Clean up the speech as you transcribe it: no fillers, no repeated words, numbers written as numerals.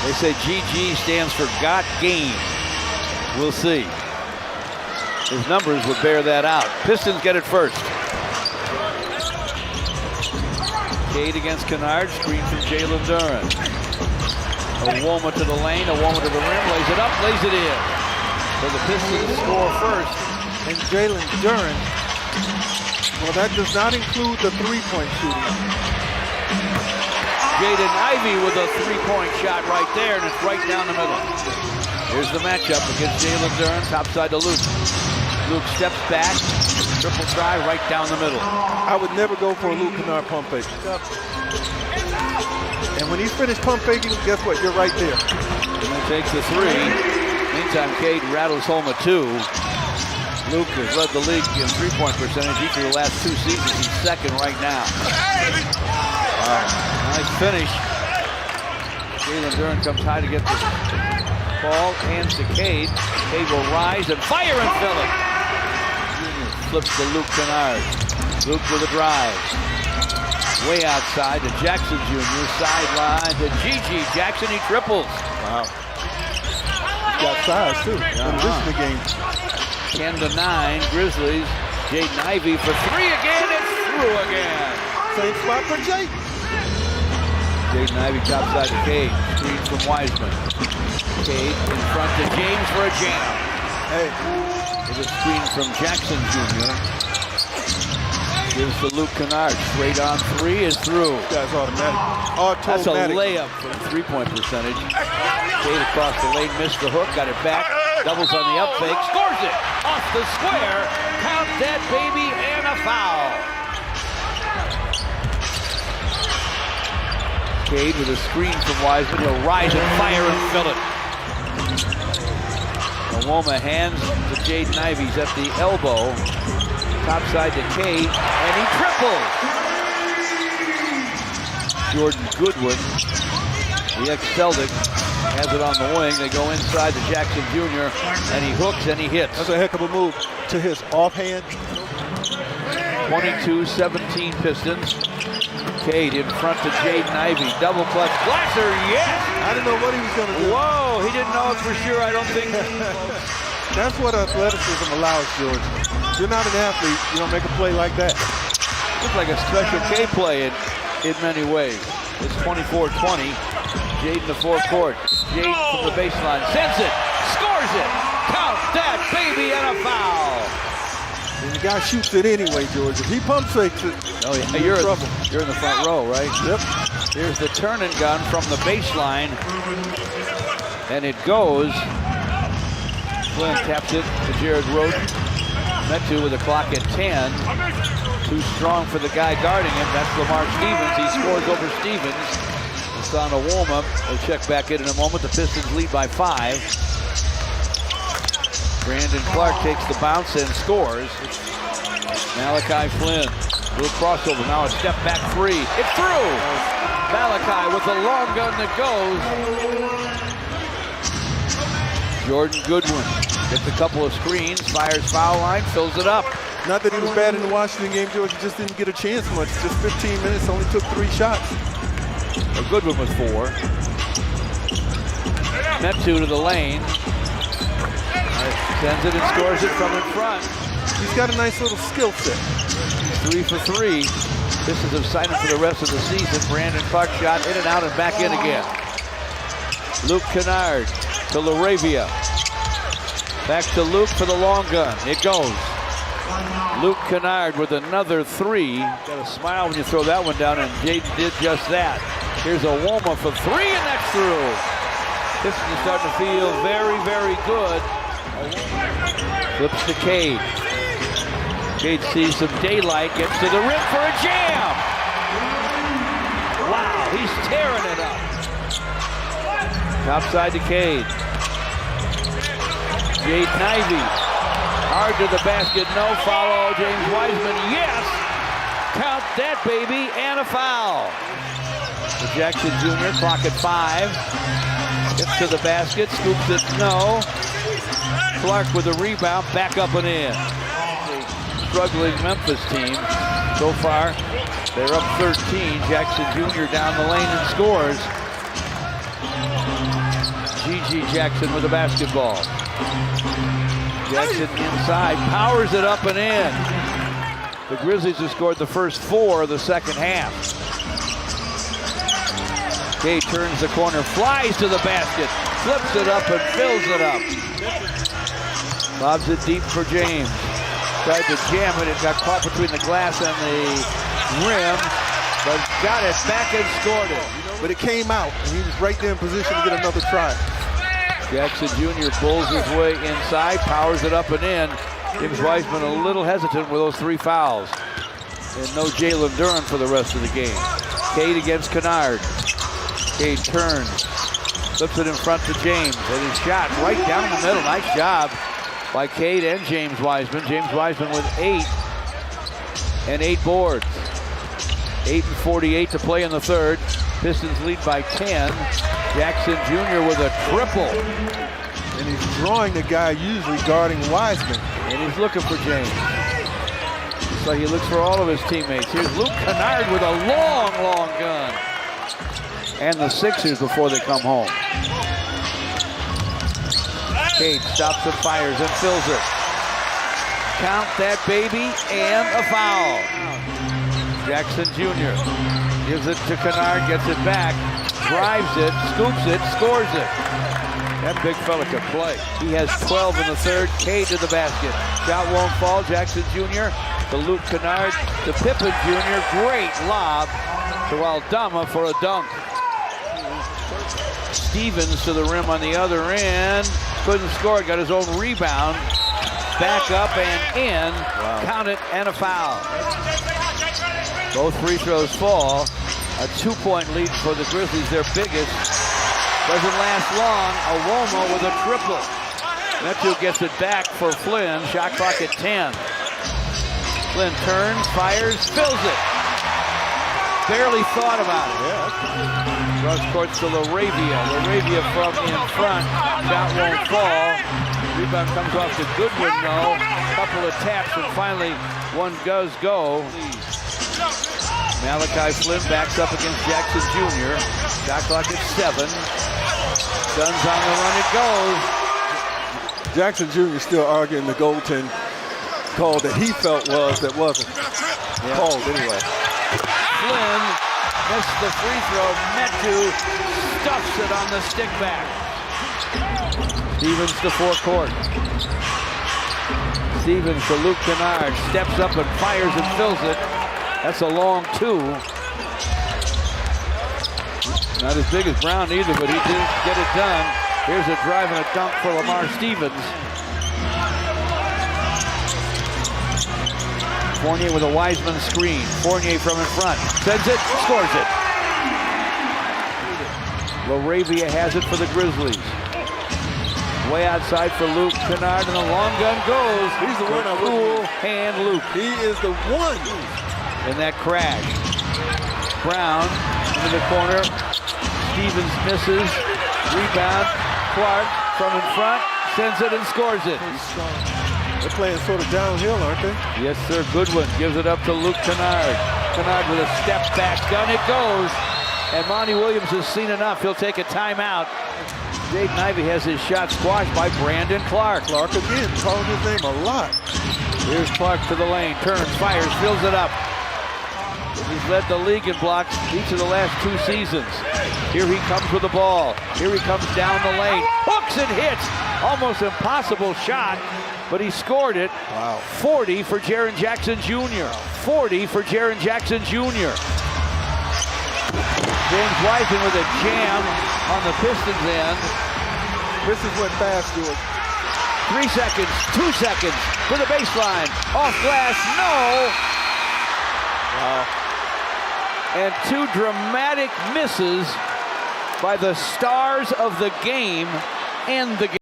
They say GG stands for got game. We'll see. His numbers would bear that out. Pistons get it first. Cade against Kennard, screen from Jalen Duren. Owoma to the lane, Owoma to the rim, lays it up, lays it in. So the Pistons score first. And Jalen Duren, well, that does not include the three-point shooting. Jaden Ivey with a three-point shot right there, and it's right down the middle. Here's the matchup against Jalen Duren, topside to Luke. Luke steps back, triple try right down the middle. I would never go for a Luke Kennard pump fake. And when he's finished pump faking, guess what? You're right there. And he takes the three. Meantime, Cade rattles home a two. Luke has led the league in three-point percentage each of the last 2 seasons. He's second right now. Wow. Nice finish. Jalen Duren comes high to get the ball, hands to Cade. Cade will rise and fire and fill it. Flips to Luke Kennard. Luke with a drive. Way outside to Jackson Jr. Sideline to GG Jackson. He triples. Wow. He's got size too. In the game. 10-9 Grizzlies. Jaden Ivey for three again. It's through again. Same spot for Jaden. Jaden Ivey topside to Cade. Screen from Wiseman. Cade in front to James for a jam. Hey. With a screen from Jackson Jr. Gives to Luke Kennard. Straight on three is through. That's automatic. That's a layup for three-point percentage. Cade across the lane, missed the hook, got it back. Doubles on the up fake, scores it off the square. Count that baby, and a foul. Cade with a screen from Wiseman. He'll rise and fire and fill it. Owoma hands to Jaden Ivey. He's at the elbow. Topside to Cade, and he triples. Jordan Goodwin, the ex-Celtic, has it on the wing. They go inside to Jackson Jr., and he hooks and he hits. That's a heck of a move to his offhand. 22-17 Pistons. Cade in front to Jaden Ivey. Double clutch. Glasser, yes! I didn't know what he was going to do. Whoa, he didn't know it for sure, I don't think. That's what athleticism allows, George. If you're not an athlete, you don't make a play like that. Looks like a special K play in many ways. It's 24-20. Jaden the forecourt. Jaden from the baseline. Sends it. Scores it. Count that baby, and a foul. And the guy shoots it anyway, George. If he pump fakes it, oh yeah, you're in trouble. You're in the front row, right? Yep. Here's the turn and gun from the baseline. And it goes. Flynn taps it to Jared Roden. Metu with the clock at 10. Too strong for the guy guarding him. That's Lamar Stevens. He scores over Stevens. It's on Owoma. We'll check back in a moment. The Pistons lead by 5. Brandon Clark takes the bounce and scores. Malachi Flynn. Little crossover. Now a step back three. It's through. Malachi with the long gun that goes. Jordan Goodwin gets a couple of screens, fires foul line, fills it up. Not that he was bad in the Washington game, George. He just didn't get a chance much. Just 15 minutes, only took 3 shots. A Goodwin with 4. Metu to the lane. Sends it and scores it from in front. He's got a nice little skill set. 3 for 3. Pistons have signed him for the rest of the season. Brandon Clark shot in and out and back in again. Luke Kennard to LaRavia. Back to Luke for the long gun. It goes. Luke Kennard with another 3. Got a smile when you throw that one down, and Jaden did just that. Here's Owoma for 3, and that's through. Pistons are starting to feel very, very good. Flips to Cade. Cade sees some daylight, gets to the rim for a jam. Wow, he's tearing it up. Topside to Cade. Jaden Ivey. Hard to the basket, no follow. James Wiseman, yes. Count that baby, and a foul. To Jackson Jr., clock at 5. Gets to the basket, scoops it, no. Clark with a rebound, back up and in. Struggling Memphis team. So far, they're up 13. Jackson Jr. down the lane and scores. G.G. Jackson with the basketball. Jackson inside, powers it up and in. The Grizzlies have scored the first 4 of the second half. Cade turns the corner, flies to the basket, flips it up and fills it up. Lobs it deep for James. Tried to jam it, it got caught between the glass and the rim, but got it back and scored it. But it came out, and he was right there in position to get another try. Jackson Jr. pulls his way inside, powers it up and in. James Wiseman a little hesitant with those 3 fouls. And no Jalen Duren for the rest of the game. Cade against Kennard. Cade turns, flips it in front to James, and his shot right down the middle. Nice job by Cade and James Wiseman. James Wiseman with 8 and 8 boards. 8:48 to play in the third. Pistons lead by 10. Jackson Jr. with a triple. And he's drawing the guy usually guarding Wiseman. And he's looking for James. So he looks for all of his teammates. Here's Luke Kennard with a long, long gun. And the Sixers before they come home. Cade stops and fires and fills it. Count that baby, and a foul. Jackson Jr. gives it to Kennard, gets it back, drives it, scoops it, scores it. That big fella can play. He has 12 in the third. Cade to the basket. Shot won't fall. Jackson Jr. to Luke Kennard to Pippen Jr. Great lob to Aldama for a dunk. Stevens to the rim on the other end. Couldn't score. Got his own rebound. Back up and in. Wow. Count it, and a foul. Both free throws fall. A 2-point lead for the Grizzlies, their biggest. Doesn't last long. Awoma with a triple. Metro gets it back for Flynn. Shot clock at 10. Flynn turns, fires, fills it. Barely thought about it. Cross courts to Laravia. Laravia from in front. Shot won't fall. Rebound comes off to Goodwin, though. Couple of taps, and finally one does go. Malachi Flynn backs up against Jackson Jr. Shot clock at 7. Suns on the run, it goes. Jackson Jr. still arguing the goaltend call that he felt that wasn't called anyway. Flynn missed the free throw. Metu stuffs it on the stick back. Stevens to forecourt. Stevens to Luke Kennard. Steps up and fires and fills it. That's a long 2. Not as big as Brown either, but he did get it done. Here's a drive and a dunk for Lamar Stevens. Fournier with a Wiseman screen. Fournier from in front. Sends it, scores it. Laravia has it for the Grizzlies. Way outside for Luke Kennard, and the long gun goes. He's the one I would. Cool hand Luke. He is the one. In that crash. Brown into the corner. Stevens misses. Rebound. Clark from in front. Sends it and scores it. They're playing sort of downhill, aren't they? Yes, sir. Goodwin gives it up to Luke Kennard. Kennard with a step back. Gun it goes. And Monty Williams has seen enough. He'll take a timeout. Jaden Ivey has his shot squashed by Brandon Clark. Clark again, calling his name a lot. Here's Clark to the lane. Turns, fires, fills it up. He's led the league in blocks each of the last 2 seasons. Here he comes with the ball. Here he comes down the lane. Hooks and hits. Almost impossible shot, but he scored it. Wow. 40 for Jaren Jackson Jr. 40 for Jaren Jackson Jr. James Wiseman with a jam on the Pistons end. Pistons went fast to it. 3 seconds, 2 seconds to the baseline. Off glass, no. Wow. And 2 dramatic misses by the stars of the game and the game.